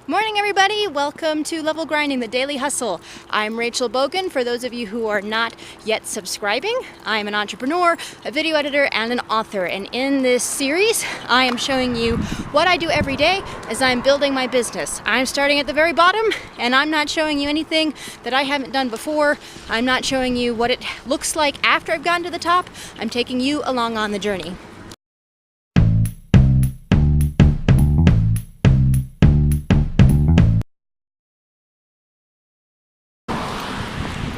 Morning everybody, welcome to Level Grinding, the Daily Hustle. I'm Rachel Bogan. For those of you who are not yet subscribing, I'm an entrepreneur, a video editor, and an author. And in this series, I am showing you what I do every day as I'm building my business. I'm starting at the very bottom, and I'm not showing you anything that I haven't done before. I'm not showing you what it looks like after I've gotten to the top. I'm taking you along on the journey.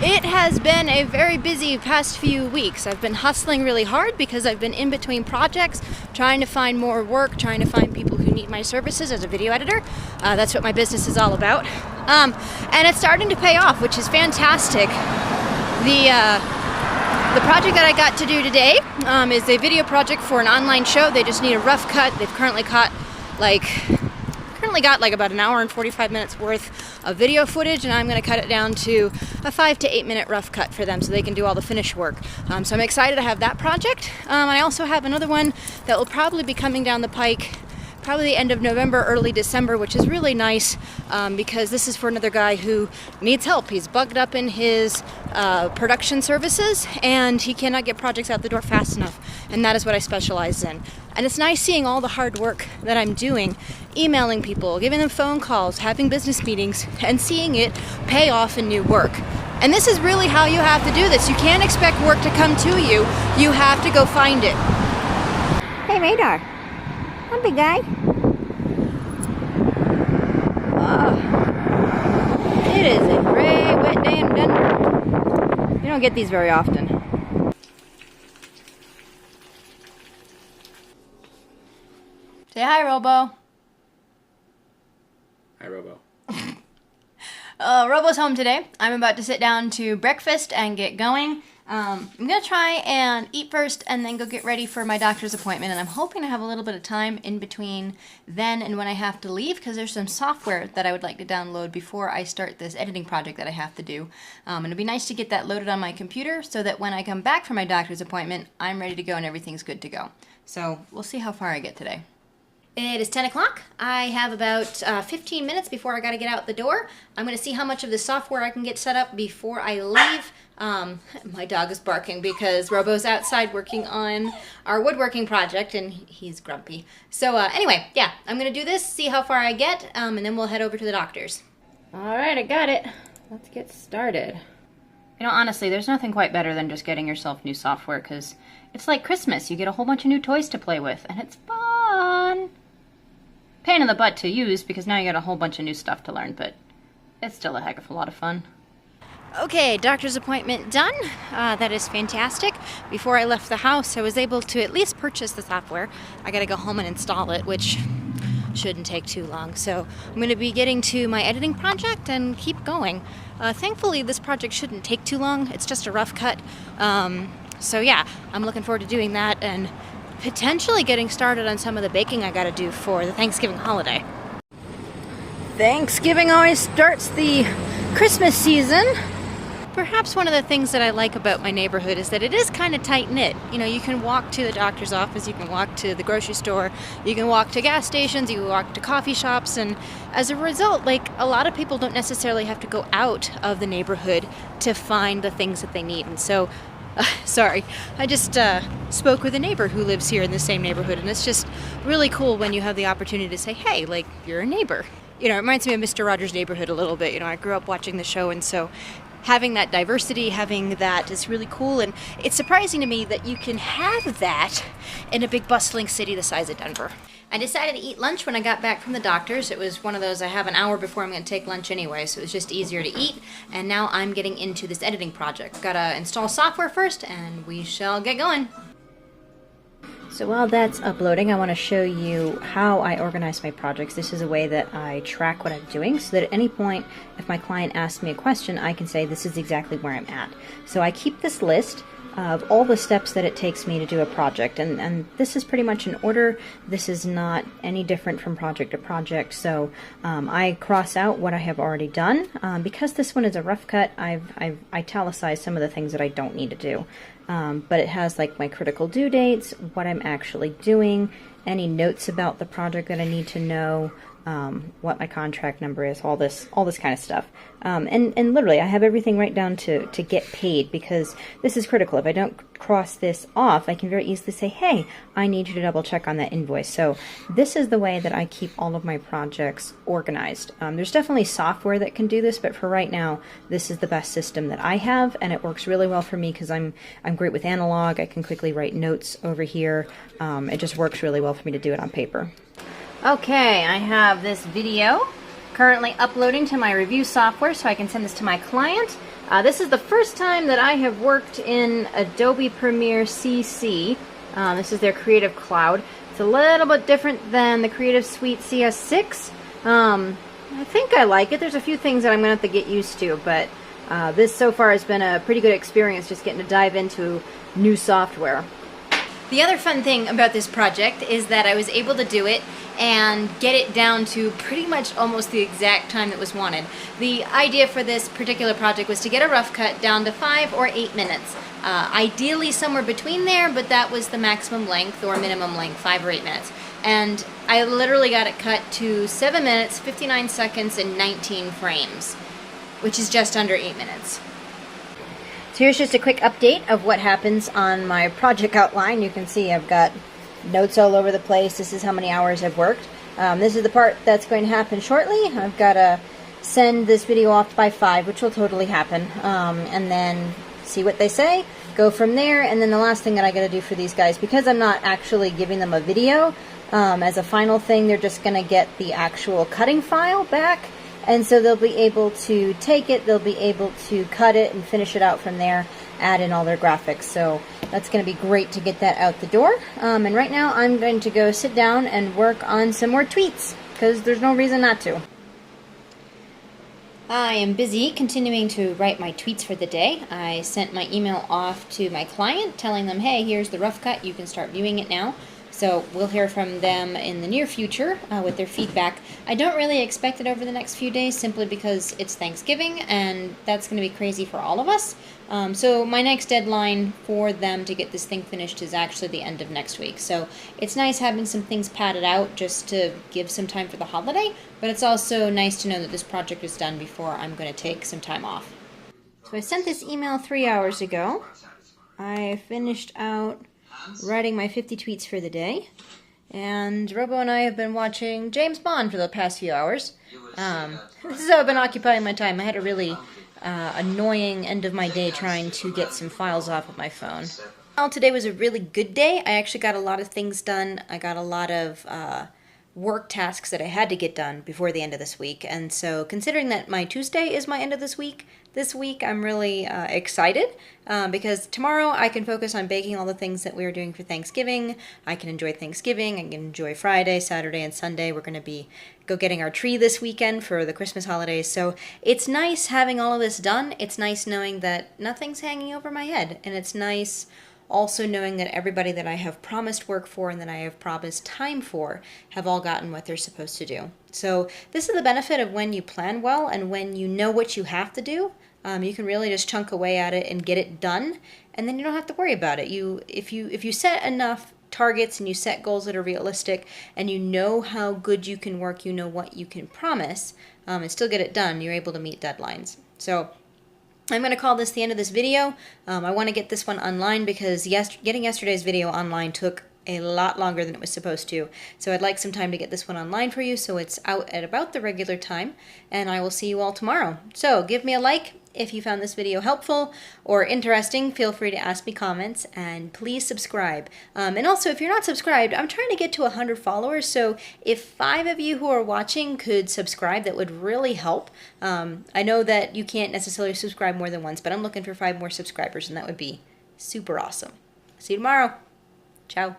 It has been a very busy past few weeks. I've been hustling really hard because I've been in between projects, trying to find more work, trying to find people who need my services as a video editor. That's what my business is all about. And it's starting to pay off, which is fantastic. The project that I got to do today is a video project for an online show. They just need a rough cut. They've currently got about an hour and 45 minutes worth of video footage, and I'm going to cut it down to a 5 to 8 minute rough cut for them so they can do all the finish work. So I'm excited to have that project. I also have another one that will probably be coming down the pike probably the end of November, early December, which is really nice because this is for another guy who needs help. He's bugged up in his production services and he cannot get projects out the door fast enough, and that is what I specialize in. And it's nice seeing all the hard work that I'm doing, emailing people, giving them phone calls, having business meetings, and seeing it pay off in new work. And this is really how you have to do this. You can't expect work to come to you. You have to go find it. Hey, Radar. Hi, big guy. It is a gray, wet day in Denver. You don't get these very often. Say hi, Robo. Hi, Robo. Robo's home today. I'm about to sit down to breakfast and get going. I'm going to try and eat first and then go get ready for my doctor's appointment. And I'm hoping to have a little bit of time in between then and when I have to leave, because there's some software that I would like to download before I start this editing project that I have to do. And it'd be nice to get that loaded on my computer so that when I come back from my doctor's appointment, I'm ready to go and everything's good to go. So we'll see how far I get today. It is 10 o'clock. I have about 15 minutes before I got to get out the door. I'm going to see how much of the software I can get set up before I leave. My dog is barking because Robo's outside working on our woodworking project and he's grumpy. So anyway, yeah, I'm going to do this, see how far I get, and then we'll head over to the doctor's. All right, I got it. Let's get started. You know, honestly, there's nothing quite better than just getting yourself new software, because it's like Christmas. You get a whole bunch of new toys to play with, and it's fun. Pain in the butt to use because now you got a whole bunch of new stuff to learn, but it's still a heck of a lot of fun. Okay, doctor's appointment done. That is fantastic. Before I left the house, I was able to at least purchase the software. I gotta go home and install it, which shouldn't take too long. So I'm gonna be getting to my editing project and keep going. Thankfully, this project shouldn't take too long. It's just a rough cut. So yeah, I'm looking forward to doing that and potentially getting started on some of the baking I gotta do for the Thanksgiving holiday. Thanksgiving always starts the Christmas season. Perhaps one of the things that I like about my neighborhood is that it is kind of tight-knit. You know, you can walk to the doctor's office, you can walk to the grocery store, you can walk to gas stations, you can walk to coffee shops, and as a result, like, a lot of people don't necessarily have to go out of the neighborhood to find the things that they need. And so sorry, I just spoke with a neighbor who lives here in the same neighborhood, and it's just really cool when you have the opportunity to say, hey, like, you're a neighbor. You know, it reminds me of Mr. Rogers' Neighborhood a little bit. You know, I grew up watching the show, and so having that diversity, having that is really cool, and it's surprising to me that you can have that in a big bustling city the size of Denver. I decided to eat lunch when I got back from the doctor's. It was one of those, I have an hour before I'm going to take lunch anyway, so it was just easier to eat. And now I'm getting into this editing project. Gotta install software first, and we shall get going. So while that's uploading, I want to show you how I organize my projects. This is a way that I track what I'm doing so that at any point, if my client asks me a question, I can say this is exactly where I'm at. So I keep this list of all the steps that it takes me to do a project, and this is pretty much in order. This is not any different from project to project, so I cross out what I have already done. Because this one is a rough cut, I've italicized some of the things that I don't need to do. But it has like my critical due dates, what I'm actually doing, any notes about the project that I need to know, what my contract number is, all this kind of stuff. And literally, I have everything right down to get paid, because this is critical. If I don't cross this off, I can very easily say, hey, I need you to double check on that invoice. So this is the way that I keep all of my projects organized. There's definitely software that can do this, but for right now, this is the best system that I have, and it works really well for me because I'm great with analog. I can quickly write notes over here. It just works really well for me to do it on paper. Okay, I have this video currently uploading to my review software so I can send this to my client. This is the first time that I have worked in Adobe Premiere CC. This is their Creative Cloud. It's a little bit different than the Creative Suite CS6. I think I like it. There's a few things that I'm going to have to get used to, but this so far has been a pretty good experience, just getting to dive into new software. The other fun thing about this project is that I was able to do it and get it down to pretty much almost the exact time that was wanted. The idea for this particular project was to get a rough cut down to 5 or 8 minutes. Ideally somewhere between there, but that was the maximum length or minimum length, 5 or 8 minutes. And I literally got it cut to 7 minutes, 59 seconds, and 19 frames, which is just under 8 minutes. So here's just a quick update of what happens on my project outline. You can see I've got notes all over the place. This is how many hours I've worked. This is the part that's going to happen shortly. I've got to send this video off by 5, which will totally happen, and then see what they say, go from there. And then the last thing that I got to do for these guys, because I'm not actually giving them a video, as a final thing, they're just going to get the actual cutting file back. And so they'll be able to take it, they'll be able to cut it and finish it out from there, add in all their graphics. So that's going to be great to get that out the door. And right now I'm going to go sit down and work on some more tweets, because there's no reason not to. I am busy continuing to write my tweets for the day. I sent my email off to my client telling them, hey, here's the rough cut, you can start viewing it now. So we'll hear from them in the near future with their feedback. I don't really expect it over the next few days simply because it's Thanksgiving and that's going to be crazy for all of us. So my next deadline for them to get this thing finished is actually the end of next week. So it's nice having some things padded out just to give some time for the holiday, but it's also nice to know that this project is done before I'm going to take some time off. So I sent this email 3 hours ago. I finished out writing my 50 tweets for the day, and Robo and I have been watching James Bond for the past few hours. This is how I've been occupying my time. I had a really annoying end of my day trying to get some files off of my phone. Well, today was a really good day. I actually got a lot of things done. I got a lot of work tasks that I had to get done before the end of this week, and so considering that my Tuesday is my end of this week I'm really excited because tomorrow I can focus on baking all the things that we are doing for Thanksgiving. I can enjoy Thanksgiving, I can enjoy Friday, Saturday, and Sunday. We're going to be getting our tree this weekend for the Christmas holidays, so it's nice having all of this done. It's nice knowing that nothing's hanging over my head, and it's nice also knowing that everybody that I have promised work for and that I have promised time for have all gotten what they're supposed to do. So this is the benefit of when you plan well and when you know what you have to do. You can really just chunk away at it and get it done, and then you don't have to worry about it. If you set enough targets and you set goals that are realistic and you know how good you can work, you know what you can promise, and still get it done, you're able to meet deadlines. So I'm going to call this the end of this video. I want to get this one online because getting yesterday's video online took a lot longer than it was supposed to. So I'd like some time to get this one online for you so it's out at about the regular time, and I will see you all tomorrow. So give me a like if you found this video helpful or interesting. Feel free to ask me comments, and please subscribe. And also, if you're not subscribed, I'm trying to get to 100 followers, so if 5 of you who are watching could subscribe, that would really help. I know that you can't necessarily subscribe more than once, but I'm looking for 5 more subscribers, and that would be super awesome. See you tomorrow. Ciao.